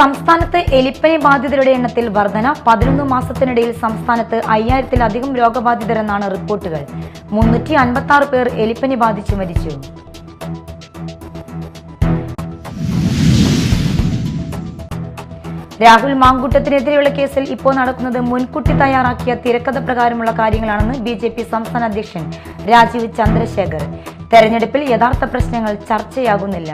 സംസ്ഥാനത്ത് എലിപ്പനി ബാധിതരുടെ എണ്ണത്തിൽ വർധന. 11 മാസത്തിനിടയിൽ സംസ്ഥാനത്ത് 5000-ത്തിലധികം രോഗബാധിതരെന്നാണ് റിപ്പോർട്ടുകൾ. 356 പേർ എലിപ്പനി ബാധിച്ചു മരിച്ചു. രാഹുൽ മാങ്കൂട്ടത്തിനെതിരെയുള്ള കേസിൽ ഇപ്പോൾ നടക്കുന്നത് മുൻകൂട്ടി തയ്യാറാക്കിയ തിരക്കഥ പ്രകാരമുള്ള കാര്യങ്ങളാണെന്ന് ബിജെപി സംസ്ഥാന അധ്യക്ഷൻ രാജീവ് ചന്ദ്രശേഖർ. തെരഞ്ഞെടുപ്പിൽ യഥാർത്ഥ പ്രശ്നങ്ങൾ ചർച്ചയാകുന്നില്ല.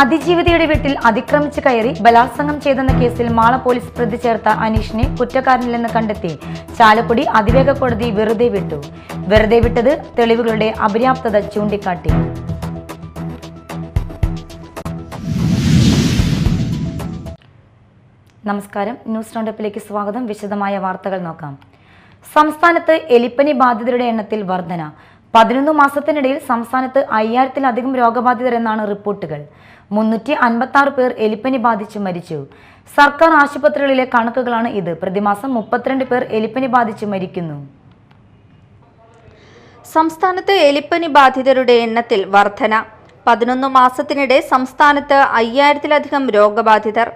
അതിജീവിതയുടെ വീട്ടിൽ അതിക്രമിച്ച് കയറി ബലാത്സംഗം ചെയ്തെന്ന കേസിൽ മാള പോലീസ് പ്രതി ചേർത്ത അനീഷിനെ കുറ്റക്കാരനില്ലെന്ന് കണ്ടെത്തി ചാലക്കുടി അതിവേഗ കോടതി വെറുതെ വിട്ടു. വെറുതെ വിട്ടത് തെളിവുകളുടെ അപര്യാപ്തത ചൂണ്ടിക്കാട്ടി. നമസ്കാരം, ന്യൂസ് റൗണ്ടപ്പിലേക്ക് സ്വാഗതം. വിശദമായ വാർത്തകൾ നോക്കാം. സംസ്ഥാനത്ത് എലിപ്പനി ബാധിതരുടെ എണ്ണത്തിൽ വർധന. 11 മാസത്തിനിടയിൽ സംസ്ഥാനത്ത് 5000-ത്തിലധികം രോഗബാധിതരെന്നാണ് റിപ്പോർട്ടുകൾ. 356 പേർ എലിപ്പനി ബാധിച്ചു മരിച്ചു. സർക്കാർ ആശുപത്രികളിലെ കണക്കുകളാണ് ഇത്. പ്രതിമാസം 32 പേർ എലിപ്പനി ബാധിച്ചു മരിക്കുന്നു. സംസ്ഥാനത്ത് എലിപ്പനി ബാധിതരുടെ എണ്ണത്തിൽ വർധന. 11 മാസത്തിനിടെ സംസ്ഥാനത്ത് 5000-ത്തിലധികം രോഗബാധിതർ.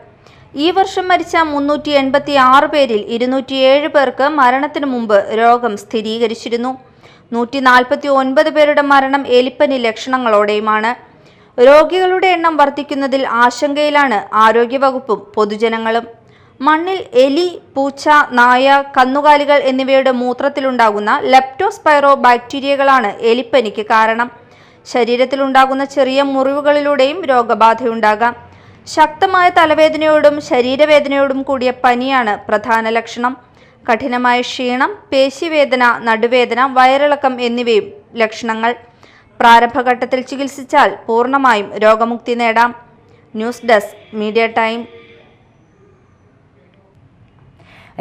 ഈ വർഷം മരിച്ച 386 പേരിൽ 207 പേർക്ക് മരണത്തിനു മുമ്പ് രോഗം സ്ഥിരീകരിച്ചിരുന്നു. 149 പേരുടെ മരണം എലിപ്പനി ലക്ഷണങ്ങളോടെയുമാണ്. രോഗികളുടെ എണ്ണം വർദ്ധിക്കുന്നതിൽ ആശങ്കയിലാണ് ആരോഗ്യവകുപ്പും പൊതുജനങ്ങളും. മണ്ണിൽ എലി, പൂച്ച, നായ, കന്നുകാലികൾ എന്നിവയുടെ മൂത്രത്തിലുണ്ടാകുന്ന ലെപ്റ്റോസ്പൈറോ ബാക്ടീരിയകളാണ് എലിപ്പനിക്ക് കാരണം. ശരീരത്തിലുണ്ടാകുന്ന ചെറിയ മുറിവുകളിലൂടെയും രോഗബാധയുണ്ടാകാം. ശക്തമായ തലവേദനയോടും ശരീരവേദനയോടും കൂടിയ പനിയാണ് പ്രധാന ലക്ഷണം. കഠിനമായ ക്ഷീണം, പേശിവേദന, നടുവേദന, വയറിളക്കം എന്നിവയും ലക്ഷണങ്ങൾ. പ്രാരംഭഘട്ടത്തിൽ ചികിത്സിച്ചാൽ പൂർണ്ണമായും രോഗമുക്തി നേടാം. News desk, media time.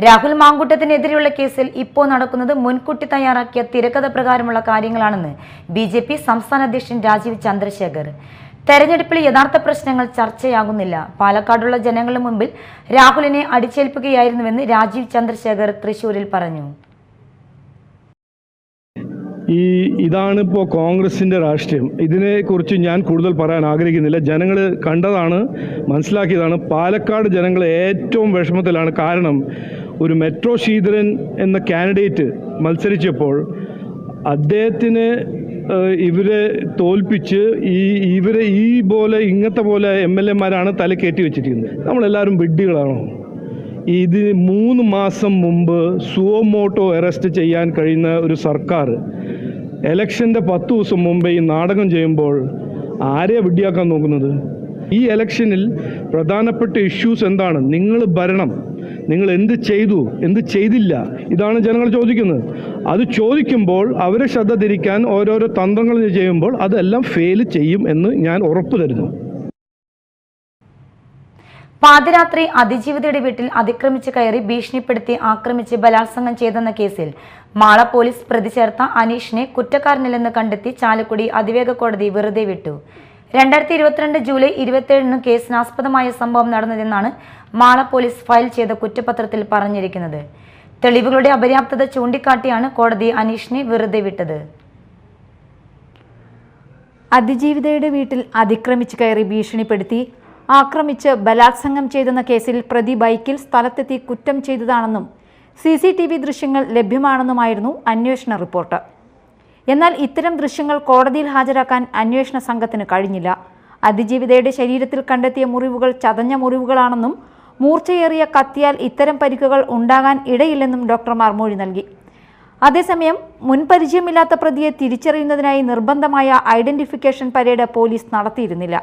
Rahul മാങ്കൂട്ടത്തിനെതിരെയുള്ള കേസിൽ ഇപ്പോൾ നടക്കുന്നത് മുൻകൂട്ടി തയ്യാറാക്കിയ തിരക്കഥ പ്രകാരമുള്ള കാര്യങ്ങളാണെന്ന് ബിജെപി സംസ്ഥാന അധ്യക്ഷൻ രാജീവ് ചന്ദ്രശേഖർ. തെരഞ്ഞെടുപ്പിൽ യഥാർത്ഥ പ്രശ്നങ്ങൾ ചർച്ചയാകുന്നില്ല. പാലക്കാടുള്ള ജനങ്ങളുടെ മുമ്പിൽ രാഹുലിനെ അടിച്ചേൽപ്പിക്കുകയായിരുന്നുവെന്ന് രാജീവ് ചന്ദ്രശേഖർ തൃശൂരിൽ പറഞ്ഞു. ഇതാണിപ്പോൾ കോൺഗ്രസിൻ്റെ രാഷ്ട്രീയം. ഇതിനെക്കുറിച്ച് ഞാൻ കൂടുതൽ പറയാൻ ആഗ്രഹിക്കുന്നില്ല. ജനങ്ങൾ കണ്ടതാണ്, മനസ്സിലാക്കിയതാണ്. പാലക്കാട് ജനങ്ങൾ ഏറ്റവും വിഷമത്തിലാണ്. കാരണം ഒരു മെട്രോ ശ്രീധരൻ എന്ന കാൻഡിഡേറ്റ് മത്സരിച്ചപ്പോൾ അദ്ദേഹത്തിന് ഇവരെ തോൽപ്പിച്ച് ഇങ്ങനത്തെ പോലെ MLA-മാരാണ് തല കയറ്റി വെച്ചിരിക്കുന്നത്. നമ്മളെല്ലാവരും വിഡ്ഢികളാണോ? ഇതിന് 3 മാസം മുമ്പ് സുവോമോട്ടോ അറസ്റ്റ് ചെയ്യാൻ കഴിയുന്ന ഒരു സർക്കാർ എലക്ഷൻ്റെ 10 ദിവസം മുമ്പേ ഈ നാടകം ചെയ്യുമ്പോൾ ആരെയാണ് വിഡ്ഢിയാക്കാൻ നോക്കുന്നത്? ഈ എലക്ഷനിൽ പ്രധാനപ്പെട്ട ഇഷ്യൂസ് എന്താണ്? നിങ്ങൾ ഭരണം, നിങ്ങൾ എന്ത് ചെയ്തു, എന്ത് ചെയ്തില്ല, ഇതാണ് ജനങ്ങൾ ചോദിക്കുന്നത്. അത് ചോദിക്കുമ്പോൾ അവരെ ശ്രദ്ധ തിരിക്കാൻ ഓരോരോ തന്ത്രങ്ങൾ ചെയ്യുമ്പോൾ അതെല്ലാം ഫെയിൽ ചെയ്യും എന്ന് ഞാൻ ഉറപ്പു തരുന്നു. പാതിരാത്രി അതിജീവിതയുടെ വീട്ടിൽ അതിക്രമിച്ച് കയറി ഭീഷണിപ്പെടുത്തി ആക്രമിച്ച് ബലാത്സംഗം ചെയ്തെന്ന കേസിൽ മാള പോലീസ് പ്രതി ചേർത്ത അനീഷിനെ കുറ്റക്കാരനില്ലെന്ന് കണ്ടെത്തി ചാലക്കുടി അതിവേഗ കോടതി വെറുതെ വിട്ടു. 2022 ജൂലൈ 27-ന് കേസിനാസ്പദമായ സംഭവം നടന്നതെന്നാണ് മാള പോലീസ് ഫയൽ ചെയ്ത കുറ്റപത്രത്തിൽ പറഞ്ഞിരിക്കുന്നത്. തെളിവുകളുടെ അപര്യാപ്തത ചൂണ്ടിക്കാട്ടിയാണ് കോടതി അനീഷിനെ വെറുതെ വിട്ടത്. അതിജീവിതയുടെ വീട്ടിൽ അതിക്രമിച്ച് കയറി ഭീഷണിപ്പെടുത്തി ആക്രമിച്ച് ബലാത്സംഗം ചെയ്തെന്ന കേസിൽ പ്രതി ബൈക്കിൽ സ്ഥലത്തെത്തി കുറ്റം ചെയ്തതാണെന്നും CCTV ദൃശ്യങ്ങൾ ലഭ്യമാണെന്നുമായിരുന്നു അന്വേഷണ റിപ്പോർട്ട്. എന്നാൽ ഇത്തരം ദൃശ്യങ്ങൾ കോടതിയിൽ ഹാജരാക്കാൻ അന്വേഷണ സംഘത്തിന് കഴിഞ്ഞില്ല. അതിജീവിതയുടെ ശരീരത്തിൽ കണ്ടെത്തിയ മുറിവുകൾ ചതഞ്ഞ മുറിവുകളാണെന്നും മൂർച്ചയേറിയ കത്തിയാൽ ഇത്തരം പരിക്കുകൾ ഉണ്ടാകാൻ ഇടയില്ലെന്നും ഡോക്ടർമാർ മൊഴി നൽകി. അതേസമയം മുൻപരിചയമില്ലാത്ത പ്രതിയെ തിരിച്ചറിയുന്നതിനായി നിർബന്ധമായ ഐഡന്റിഫിക്കേഷൻ പരേഡ് പോലീസ് നടത്തിയിരുന്നില്ല.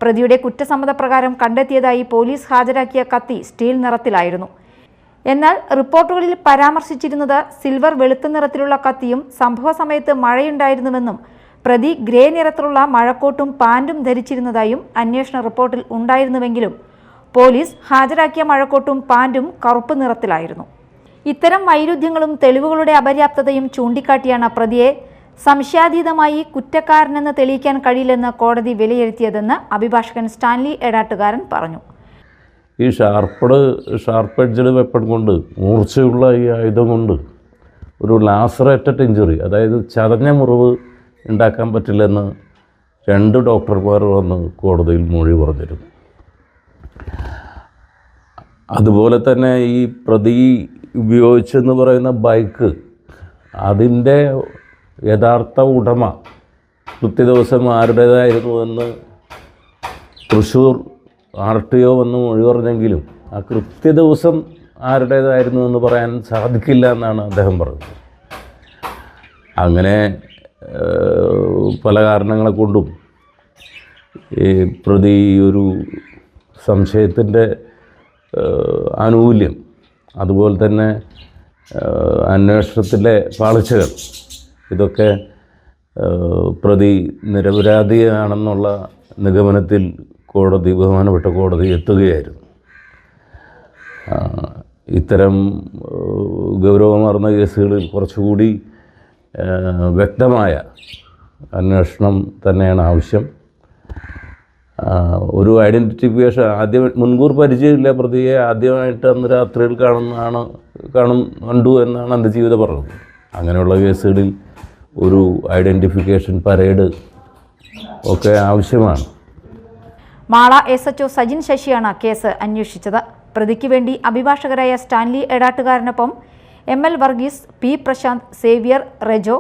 പ്രതിയുടെ കുറ്റസമ്മതപ്രകാരം കണ്ടെത്തിയതായി പോലീസ് ഹാജരാക്കിയ കത്തി സ്റ്റീൽ നിറത്തിലായിരുന്നു. എന്നാൽ റിപ്പോർട്ടുകളിൽ പരാമർശിച്ചിരുന്നത് സിൽവർ വെളുത്ത നിറത്തിലുള്ള കത്തിയും സംഭവ സമയത്ത് മഴയുണ്ടായിരുന്നുവെന്നും പ്രതി ഗ്രേ നിറത്തിലുള്ള മഴക്കോട്ടും പാൻറ്റും ധരിച്ചിരുന്നതായും അന്വേഷണ റിപ്പോർട്ടിൽ ഉണ്ടായിരുന്നുവെങ്കിലും പോലീസ് ഹാജരാക്കിയ മഴക്കോട്ടും പാൻറ്റും കറുപ്പ് നിറത്തിലായിരുന്നു. ഇത്തരം വൈരുദ്ധ്യങ്ങളും തെളിവുകളുടെ അപര്യാപ്തതയും ചൂണ്ടിക്കാട്ടിയാണ് പ്രതിയെ സംശയാതീതമായി കുറ്റക്കാരനെന്ന് തെളിയിക്കാൻ കഴിയില്ലെന്ന് കോടതി വിലയിരുത്തിയതെന്ന് അഭിഭാഷകൻ സ്റ്റാൻലി എടാട്ടുകാരൻ പറഞ്ഞു. ഈ ഷാർപ്പ് എഡ്ജഡ് വെപ്പൺ കൊണ്ട്, മൂർച്ചയുള്ള ഈ ആയുധം കൊണ്ട് ഒരു ലാസറേറ്റഡ് ഇഞ്ചുറി, അതായത് ചതഞ്ഞ മുറിവ് ഉണ്ടാക്കാൻ പറ്റില്ലെന്ന് 2 ഡോക്ടർമാർ വന്ന് കോടതിയിൽ മൊഴി പറഞ്ഞിരുന്നു. അതുപോലെ തന്നെ ഈ പ്രതി ഉപയോഗിച്ചെന്ന് പറയുന്ന ബൈക്ക്, അതിൻ്റെ യഥാർത്ഥ ഉടമ കൃത്യദിവസം ആരുടേതായിരുന്നുവെന്ന് തൃശ്ശൂർ RTO വന്ന് മൊഴി പറഞ്ഞെങ്കിലും ആ കൃത്യദിവസം ആരുടേതായിരുന്നു എന്ന് പറയാൻ സാധിക്കില്ല എന്നാണ് അദ്ദേഹം പറഞ്ഞത്. അങ്ങനെ പല കാരണങ്ങളെ കൊണ്ടും ഈ പ്രതി ഒരു സംശയത്തിൻ്റെ ആനുകൂല്യം, അതുപോലെ തന്നെ അന്വേഷണത്തിലെ പാളിച്ചകൾ, ഇതൊക്കെ പ്രതി നിരപരാധിയാണെന്നുള്ള നിഗമനത്തിൽ ബഹുമാനപ്പെട്ട കോടതി എത്തുകയായിരുന്നു. ഇത്തരം ഗൗരവമാർന്ന കേസുകളിൽ കുറച്ചുകൂടി വ്യക്തമായ അന്വേഷണം തന്നെയാണ് ആവശ്യം. ഒരു ഐഡൻറ്റിഫിക്കേഷൻ മുൻകൂർ പരിചയമില്ല പ്രതിയെ ആദ്യമായിട്ട് അന്ന് രാത്രിയിൽ കണ്ടു എന്നാണ് എൻ്റെ ജീവിതം പറഞ്ഞത്. അങ്ങനെയുള്ള കേസുകളിൽ ഒരു ഐഡൻറ്റിഫിക്കേഷൻ പരേഡ് ഒക്കെ ആവശ്യമാണ്. മാള SHO സജിൻ ശശിയാണ് കേസ് അന്വേഷിച്ചത്. പ്രതിക്ക് വേണ്ടി അഭിഭാഷകരായ സ്റ്റാൻലി എടാട്ടുകാരനൊപ്പം ML Varghese, P Prashanth, Xavier Rejo,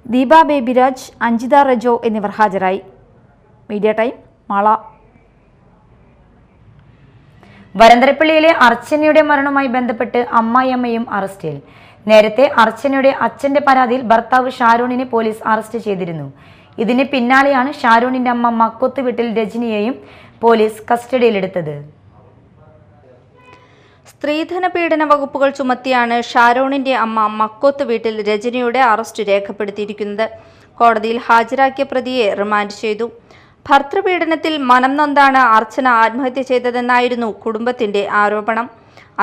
Deepa Babyraj, Anjitha Rejo എന്നിവർ ഹാജരായി. Media time, Mala. വരന്തരപ്പള്ളിയിലെ അർച്ചനയുടെ മരണവുമായി ബന്ധപ്പെട്ട് അമ്മായിയമ്മയും അറസ്റ്റിൽ. നേരത്തെ അർച്ചനയുടെ അച്ഛന്റെ പരാതിയിൽ ഭർത്താവ് ഷാരോണിനെ പോലീസ് അറസ്റ്റ് ചെയ്തിരുന്നു. ഇതിന് പിന്നാലെയാണ് ഷാരോണിന്റെ അമ്മ മക്കോത്ത് വീട്ടിൽ രജനിയെയും പോലീസ് കസ്റ്റഡിയിലെടുത്തത്. സ്ത്രീധന പീഡന വകുപ്പുകൾ ചുമത്തിയാണ് ഷാരോണിന്റെ അമ്മ മക്കോത്ത് വീട്ടിൽ രജനിയുടെ അറസ്റ്റ് രേഖപ്പെടുത്തിയിരിക്കുന്നത്. കോടതിയിൽ ഹാജരാക്കിയ പ്രതിയെ റിമാൻഡ് ചെയ്തു. ഭർത്തൃപീഡനത്തിൽ മനം നൊന്താണ് അർച്ചന ആത്മഹത്യ ചെയ്തതെന്നായിരുന്നു കുടുംബത്തിന്റെ ആരോപണം.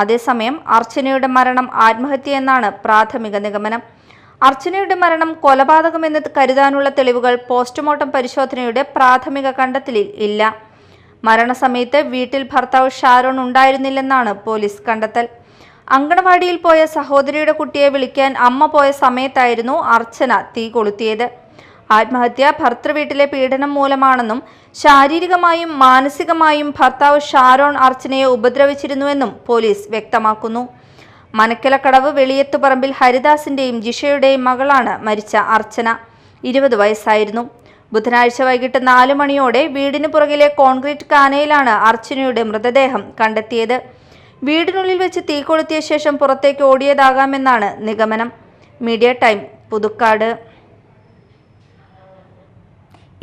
അതേസമയം അർച്ചനയുടെ മരണം ആത്മഹത്യയെന്നാണ് പ്രാഥമിക നിഗമനം. അർച്ചനയുടെ മരണം കൊലപാതകമെന്ന് കരുതാനുള്ള തെളിവുകൾ പോസ്റ്റ്മോർട്ടം പരിശോധനയുടെ പ്രാഥമിക കണ്ടെത്തലിൽ ഇല്ല. മരണസമയത്ത് വീട്ടിൽ ഭർത്താവ് ഷാരോൺ ഉണ്ടായിരുന്നില്ലെന്നാണ് പോലീസ് കണ്ടെത്തൽ. അങ്കണവാടിയിൽ പോയ സഹോദരിയുടെ കുട്ടിയെ വിളിക്കാൻ അമ്മ പോയ സമയത്തായിരുന്നു അർച്ചന തീ കൊളുത്തിയത്. ആത്മഹത്യ ഭർത്തൃവീട്ടിലെ പീഡനം മൂലമാണെന്നും ശാരീരികമായും മാനസികമായും ഭർത്താവ് ഷാരോൺ അർച്ചനയെ ഉപദ്രവിച്ചിരുന്നുവെന്നും പോലീസ് വ്യക്തമാക്കുന്നു. മനക്കലക്കടവ് വെളിയത്തുപറമ്പിൽ ഹരിദാസിന്റെയും ജിഷയുടെയും മകളാണ് മരിച്ച അർച്ചന. 20 വയസ്സായിരുന്നു. ബുധനാഴ്ച വൈകിട്ട് 4 മണിയോടെ വീടിന് പുറകിലെ കോൺക്രീറ്റ് കാനയിലാണ് അർച്ചനയുടെ മൃതദേഹം കണ്ടെത്തിയത്. വീടിനുള്ളിൽ വെച്ച് തീ കൊളുത്തിയ ശേഷം പുറത്തേക്ക് ഓടിയതാകാമെന്നാണ് നിഗമനം. Media time, Puthukkad.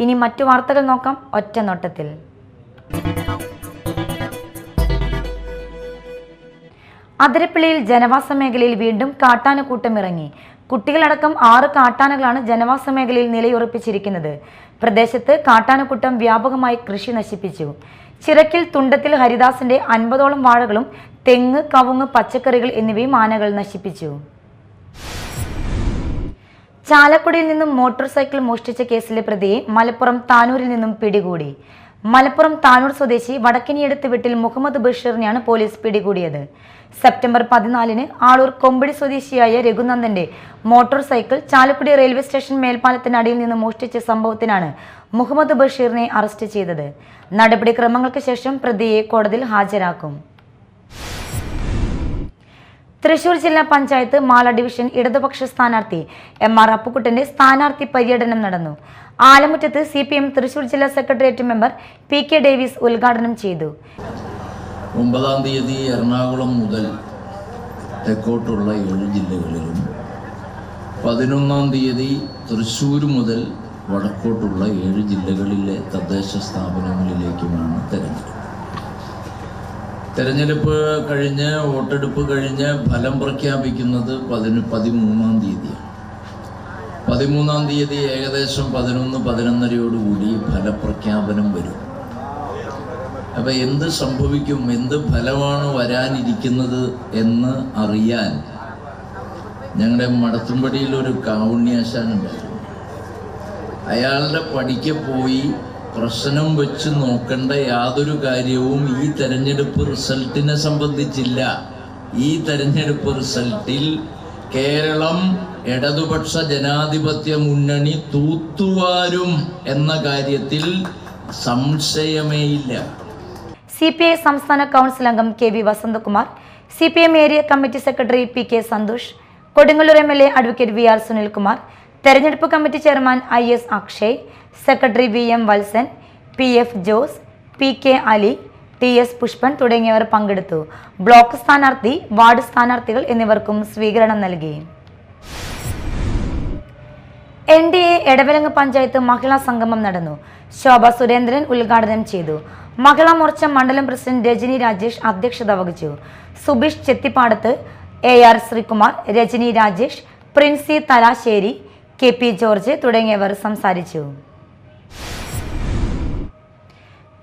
ഇനി മറ്റു വാർത്തകൾ നോക്കാം ഒറ്റനോട്ടത്തിൽ. അതിരപ്പള്ളിയിൽ ജനവാസ മേഖലയിൽ വീണ്ടും കാട്ടാനക്കൂട്ടം ഇറങ്ങി. കുട്ടികളടക്കം 6 കാട്ടാനകളാണ് ജനവാസ മേഖലയിൽ നിലയുറപ്പിച്ചിരിക്കുന്നത്. പ്രദേശത്ത് കാട്ടാനക്കൂട്ടം വ്യാപകമായി കൃഷി നശിപ്പിച്ചു. ചിറക്കിൽ തുണ്ടത്തിൽ ഹരിദാസിന്റെ 50ഓളം വാഴകളും തെങ്ങ്, കവുങ്ങ്, പച്ചക്കറികൾ എന്നിവയും ആനകൾ നശിപ്പിച്ചു. ചാലക്കുടിയിൽ നിന്നും മോട്ടോർ സൈക്കിൾ മോഷ്ടിച്ച കേസിലെ പ്രതിയെ മലപ്പുറം താനൂരിൽ നിന്നും പിടികൂടി. മലപ്പുറം താനൂർ സ്വദേശി വടക്കിനിയടുത്ത് വീട്ടിൽ മുഹമ്മദ് ബഷീറിനെയാണ് പോലീസ് പിടികൂടിയത്. സെപ്റ്റംബർ 14-ന് ആളൂർ കൊമ്പടി സ്വദേശിയായ രഘുനന്ദന്റെ motor cycle Chalakudy railway station മേൽപ്പാലത്തിനടിയിൽ നിന്ന് മോഷ്ടിച്ച സംഭവത്തിനാണ് മുഹമ്മദ് ബഷീറിനെ അറസ്റ്റ് ചെയ്തത്. നടപടിക്രമങ്ങൾക്ക് ശേഷം പ്രതിയെ കോടതിയിൽ ഹാജരാക്കും. തൃശൂർ ജില്ലാ പഞ്ചായത്ത് മാള ഡിവിഷൻ ഇടതുപക്ഷ സ്ഥാനാർത്ഥി MR അപ്പുക്കുട്ടന്റെ സ്ഥാനാർത്ഥി പര്യടനം നടന്നു. ആലമുറ്റത്ത് CPM തൃശൂർ ജില്ലാ സെക്രട്ടേറിയറ്റ് മെമ്പർ PK ഡേവിസ് ഉദ്ഘാടനം ചെയ്തു. 9-ാം തീയതി എറണാകുളം മുതൽ തെക്കോട്ടുള്ള 7 ജില്ലകളിലും 11-ാം തീയതി തൃശ്ശൂർ മുതൽ വടക്കോട്ടുള്ള 7 ജില്ലകളിലെ തദ്ദേശ സ്ഥാപനങ്ങളിലേക്കുമാണ് തെരഞ്ഞെടുപ്പ്. തെരഞ്ഞെടുപ്പ് കഴിഞ്ഞ് വോട്ടെടുപ്പ് കഴിഞ്ഞ് ഫലം പ്രഖ്യാപിക്കുന്നത് 13-ാം തീയതിയാണ്. 13-ാം തീയതി ഏകദേശം 11-11:30 ഫലപ്രഖ്യാപനം വരും. അപ്പം എന്ത് സംഭവിക്കും, എന്ത് ഫലമാണ് വരാനിരിക്കുന്നത് എന്ന് അറിയാൻ ഞങ്ങളുടെ മടത്തുംപടിയിൽ ഒരു കാവുണ്യാശാനുണ്ടായിരുന്നു. അയാളുടെ പടിക്ക് പോയി പ്രശ്നം വെച്ച് നോക്കേണ്ട യാതൊരു കാര്യവും ഈ തെരഞ്ഞെടുപ്പ് റിസൾട്ടിനെ സംബന്ധിച്ചില്ല. ഈ തെരഞ്ഞെടുപ്പ് റിസൾട്ടിൽ കേരളം ഇടതുപക്ഷ ജനാധിപത്യ മുന്നണി തൂത്തുവാരും എന്ന കാര്യത്തിൽ സംശയമേയില്ല. CPI സംസ്ഥാന കൗൺസിൽ അംഗം KV Vasanthakumar, CPM area committee secretary PK Santhosh, Kodungallur MLA advocate VR Sunilkumar, തെരഞ്ഞെടുപ്പ് committee chairman IS Akshay, secretary VM Valsan, PF Jose, PK Ali, TS Pushpan തുടങ്ങിയവർ പങ്കെടുത്തു. ബ്ലോക്ക് സ്ഥാനാർത്ഥി, വാർഡ് സ്ഥാനാർത്ഥികൾ എന്നിവർക്കും സ്വീകരണം നൽകി. NDA എടവലങ്ങ് പഞ്ചായത്ത് മഹിളാ സംഗമം നടന്നു. ശോഭ സുരേന്ദ്രൻ ഉദ്ഘാടനം ചെയ്തു. മഹിളാ മോർച്ച മണ്ഡലം പ്രസിഡന്റ് രജനി രാജേഷ് അധ്യക്ഷത വഹിച്ചു. Subeesh Chethippadath, AR Sreekumar, Rajani Rajesh, Princy Thalassery, KP George തുടങ്ങിയവർ സംസാരിച്ചു.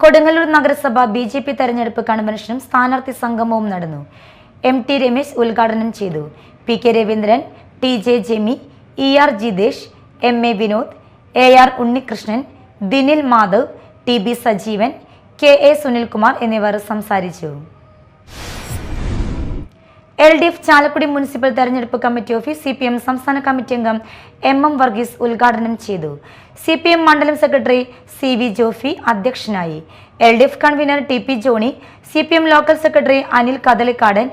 കൊടുങ്ങല്ലൂർ നഗരസഭ BJP തെരഞ്ഞെടുപ്പ് കൺവെൻഷനും സ്ഥാനാർത്ഥി സംഗമവും നടന്നു. MT രമേശ് ഉദ്ഘാടനം ചെയ്തു. PK Raveendran, TJ Jemy, ER Jithesh, MA Vinod, AR Unnikrishnan, Dinil Madhav, TB Sajeevan, KA Sunilkumar എന്നിവർ സംസാരിച്ചു. LDF ചാലക്കുടി മുനിസിപ്പൽ തെരഞ്ഞെടുപ്പ് കമ്മിറ്റി ഓഫീസ് CPM സംസ്ഥാന കമ്മിറ്റി അംഗം MM വർഗീസ് ഉദ്ഘാടനം ചെയ്തു. CPM മണ്ഡലം സെക്രട്ടറി CV ജോഫി അധ്യക്ഷനായി. LDF convener TP Johny, CPM local secretary Anil Kadalikkadan,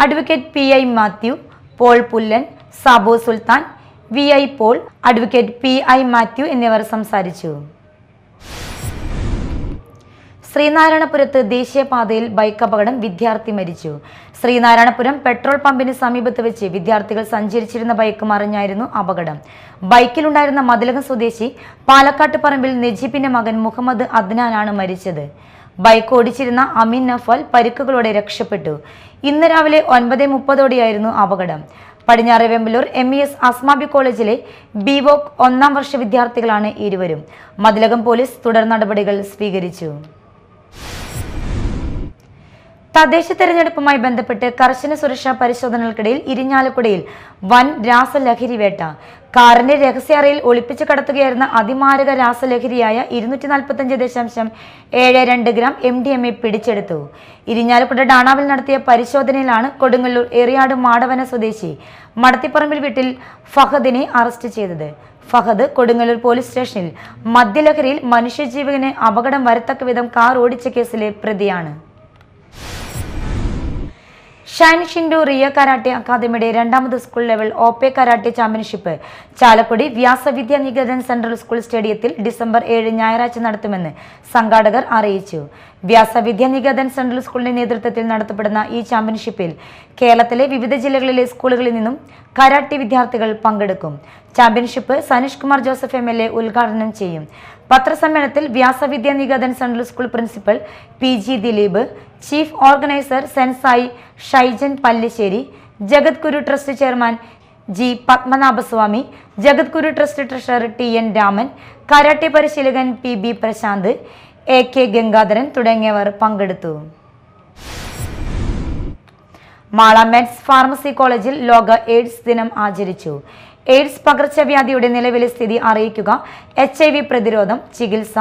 advocate PI Mathew, Paul Pullan, Sabu Sultan, VI Paul, advocate PI Mathew എന്നിവർ സംസാരിച്ചു. ശ്രീനാരായണപുരത്ത് ദേശീയപാതയിൽ ബൈക്ക് അപകടം, വിദ്യാർത്ഥി മരിച്ചു. ശ്രീനാരായണപുരം പെട്രോൾ പമ്പിന് സമീപത്ത് വെച്ച് വിദ്യാർത്ഥികൾ സഞ്ചരിച്ചിരുന്ന ബൈക്ക് മറിഞ്ഞായിരുന്നു അപകടം. ബൈക്കിലുണ്ടായിരുന്ന മതിലകം സ്വദേശി പാലക്കാട്ട് പറമ്പിൽ നജീബിന്റെ മകൻ മുഹമ്മദ് അദ്നാനാണ് മരിച്ചത്. ബൈക്ക് ഓടിച്ചിരുന്ന അമീൻ നഫൽ പരിക്കുകളോടെ രക്ഷപ്പെട്ടു. ഇന്ന് രാവിലെ 9:30ഓടെയായിരുന്നു അപകടം. പടിഞ്ഞാറെ വെമ്പലൂർ MES അസ്മാബി കോളേജിലെ BVOC 1ാം വർഷ വിദ്യാർത്ഥികളാണ് ഇരുവരും. മതിലകം പോലീസ് തുടർ നടപടികൾ സ്വീകരിച്ചു. തദ്ദേശ തെരഞ്ഞെടുപ്പുമായി ബന്ധപ്പെട്ട് കർശന സുരക്ഷാ പരിശോധനകൾക്കിടയിൽ ഇരിഞ്ഞാലക്കുടയിൽ വൻ രാസലഹരി വേട്ട. കാറിന്റെ രഹസ്യാറയിൽ ഒളിപ്പിച്ചു കടത്തുകയായിരുന്ന അതിമാരക രാസലഹരിയായ 245.72 ഗ്രാം MDMA പിടിച്ചെടുത്തു. ഇരിഞ്ഞാലക്കുട ഡാണാവിൽ നടത്തിയ പരിശോധനയിലാണ് കൊടുങ്ങല്ലൂർ ഏറിയാട് മാടവന സ്വദേശി മടത്തിപ്പറമ്പിൽ വീട്ടിൽ ഫഹദിനെ അറസ്റ്റ് ചെയ്തത്. ഫഹദ് കൊടുങ്ങല്ലൂർ പോലീസ് സ്റ്റേഷനിൽ മദ്യലഹരിയിൽ മനുഷ്യജീവന് അപകടം വരത്തക്ക വിധം കാർ ഓടിച്ച കേസിലെ പ്രതിയാണ്. ഷൈൻ ഷിൻഡു റിയ കരാട്ടെ അക്കാദമിയുടെ 2ാമത് school level OPE karate championship Chalakudy Vyasavidya Niketan central school സ്റ്റേഡിയത്തിൽ ഡിസംബർ 7 ഞായറാഴ്ച നടത്തുമെന്ന് സംഘാടകർ അറിയിച്ചു. വ്യാസവിദ്യാ നികേതൻ സെൻട്രൽ സ്കൂളിന്റെ നേതൃത്വത്തിൽ നടത്തപ്പെടുന്ന ഈ ചാമ്പ്യൻഷിപ്പിൽ കേരളത്തിലെ വിവിധ ജില്ലകളിലെ സ്കൂളുകളിൽ നിന്നും കരാട്ടെ വിദ്യാർത്ഥികൾ പങ്കെടുക്കും. Championship Saneesh Kumar Joseph MLA ഉദ്ഘാടനം ചെയ്യും. പത്രസമ്മേളനത്തിൽ വ്യാസവിദ്യാ Niketan central school principal PG Dileep, chief organiser sensei Shaijan Pallissery, Jagadguru trust chairman G Padmanabhaswamy, Jagadguru trust treasurer TN Raman, karate പരിശീലകൻ PB പ്രശാന്ത്, AK ഗംഗാധരൻ തുടങ്ങിയവർ പങ്കെടുത്തു. മാള മെഡ്സ് ഫാർമസി കോളേജിൽ ലോക എയ്ഡ്സ് ദിനം ആചരിച്ചു. എയ്ഡ്സ് പകർച്ചവ്യാധിയുടെ നിലവിലെ സ്ഥിതി അറിയിക്കുക, HIV പ്രതിരോധം, ചികിത്സ,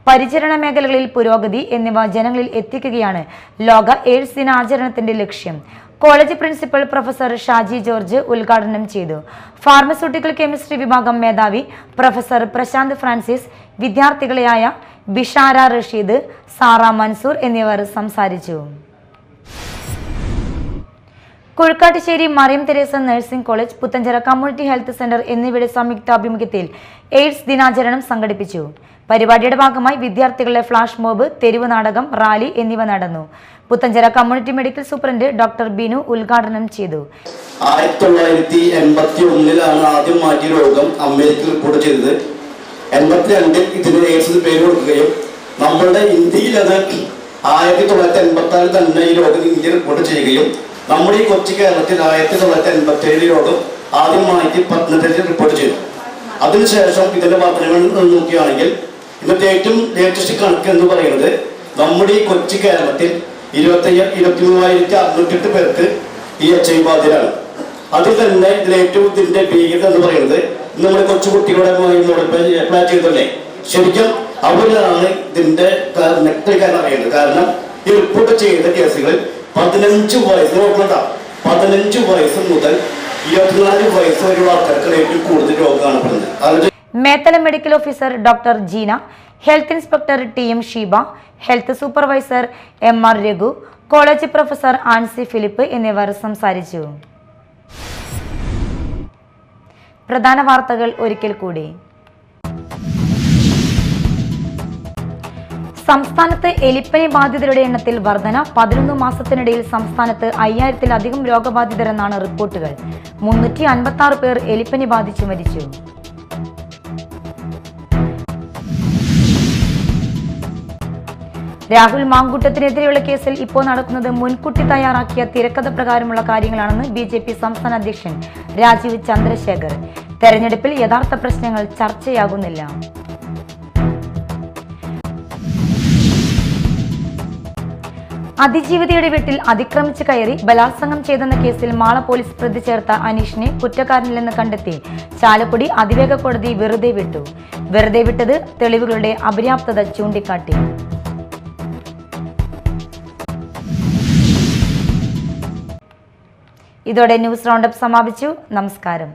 പരിചരണ മേഖലകളിൽ പുരോഗതി എന്നിവ ജനങ്ങളിൽ എത്തിക്കുകയാണ് ലോക എയ്ഡ്സ് ദിനാചരണത്തിന്റെ ലക്ഷ്യം. College principal professor Shaji George ഉദ്ഘാടനം ചെയ്തു. ഫാർമസ്യൂട്ടിക്കൽ കെമിസ്ട്രി വിഭാഗം മേധാവി പ്രൊഫസർ പ്രശാന്ത് ഫ്രാൻസിസ്, വിദ്യാർത്ഥികളായ ബിഷാര റഷീദ്, സാറ മൻസൂർ എന്നിവർ സംസാരിച്ചു. Kuzhukkattussery Mariam Teresa nursing college, Puthenchira community health centre എന്നിവയുടെ സംയുക്താഭിമുഖ്യത്തിൽ എയ്ഡ്സ് ദിനാചരണം സംഘടിപ്പിച്ചു. പരിപാടിയുടെ ഭാഗമായി വിദ്യാർത്ഥികളുടെ ഫ്ലാഷ് മോബ്, തെരുവ് നാടകം, റാലി എന്നിവ നടന്നു. Puthenchira community medical superintendent doctor Binu ഉദ്ഘാടനം ചെയ്തു. 1981 ആദ്യമായിട്ട് രോഗം അമേരിക്കയിൽ റിപ്പോർട്ട് ചെയ്തത്. 82 ഇതിന് എയ്ഡ്സ് പേര് കൊടുക്കുകയും നമ്മളുടെ ഇന്ത്യയിൽ അത് 1986 തന്നെ ഈ രോഗം ഇന്ത്യ റിപ്പോർട്ട് ചെയ്യുകയും നമ്മുടെ ഈ കൊച്ചി കേരളത്തിൽ 1987 രോഗം ആദ്യമായിട്ട് പത്തനംതിട്ടയിൽ റിപ്പോർട്ട് ചെയ്തു. അതിനുശേഷം ഇതിന്റെ വർധനകൾ നോക്കുകയാണെങ്കിൽ ഇന്നത്തെ ഏറ്റവും ലേറ്റസ്റ്റ് കണക്ക് എന്ന് പറയുന്നത് നമ്മുടെ ഈ കൊച്ചി കേരളത്തിൽ 23,608 പേർക്ക് ഈ HIV ബാധിതരാണ്. അതിൽ തന്നെ ഇതിലേറ്റവും ഇതിന്റെ ഭീകരത എന്ന് പറയുന്നത് നമ്മുടെ കൊച്ചുകുട്ടികളുടെ അപ്ലൈ ചെയ്തല്ലേ, ശരിക്കും അവരിലാണ് ഇതിന്റെ കാരണം അറിയേണ്ടത്. കാരണം ഈ റിപ്പോർട്ട് ചെയ്ത കേസുകളിൽ 15 വയസ്സ് നോക്കണ്ട, 15 വയസ്സ് മുതൽ 24 വയസ്സ് വരെയുള്ള ആൾക്കാർക്കാണ് ഏറ്റവും കൂടുതൽ രോഗം കാണപ്പെടുന്നത്. Methala medical officer doctor Jeena, health inspector TM. Sheeba, health supervisor എം.ആർ. Raghu, college professor Ancy Philip എന്നിവർ സംസാരിച്ചു. പ്രധാന വാർത്തകൾ ഒരിക്കൽ കൂടി. സംസ്ഥാനത്ത് എലിപ്പനി ബാധിതരുടെ എണ്ണത്തിൽ വർധന. 11 മാസത്തിനിടയിൽ സംസ്ഥാനത്ത് 5000-ത്തിലധികം രോഗബാധിതരെന്നാണ് റിപ്പോർട്ടുകൾ. 356 പേർ എലിപ്പനി ബാധിച്ചു മരിച്ചു. രാഹുൽ മാങ്കൂട്ടത്തിനെതിരെയുള്ള കേസിൽ ഇപ്പോൾ നടക്കുന്നത് മുൻകൂട്ടി തയ്യാറാക്കിയ തിരക്കഥ പ്രകാരമുള്ള കാര്യങ്ങളാണെന്ന് BJP സംസ്ഥാന അധ്യക്ഷൻ രാജീവ് ചന്ദ്രശേഖർ. തെരഞ്ഞെടുപ്പിൽ യഥാർത്ഥ പ്രശ്നങ്ങൾ ചർച്ചയാകുന്നില്ല. അതിജീവിതയുടെ വീട്ടിൽ അതിക്രമിച്ച് കയറി ബലാത്സംഗം ചെയ്തെന്ന കേസിൽ മാള പോലീസ് പ്രതി ചേർത്ത അനീഷിനെ കുറ്റക്കാരനില്ലെന്ന് കണ്ടെത്തി ചാലക്കുടി അതിവേഗ കോടതി വെറുതെ വിട്ടു. വെറുതെ വിട്ടത് തെളിവുകളുടെ അപര്യാപ്തത ചൂണ്ടിക്കാട്ടി. ഇതോടെ ന്യൂസ് റൗണ്ടപ്പ് സമാപിച്ചു. നമസ്കാരം.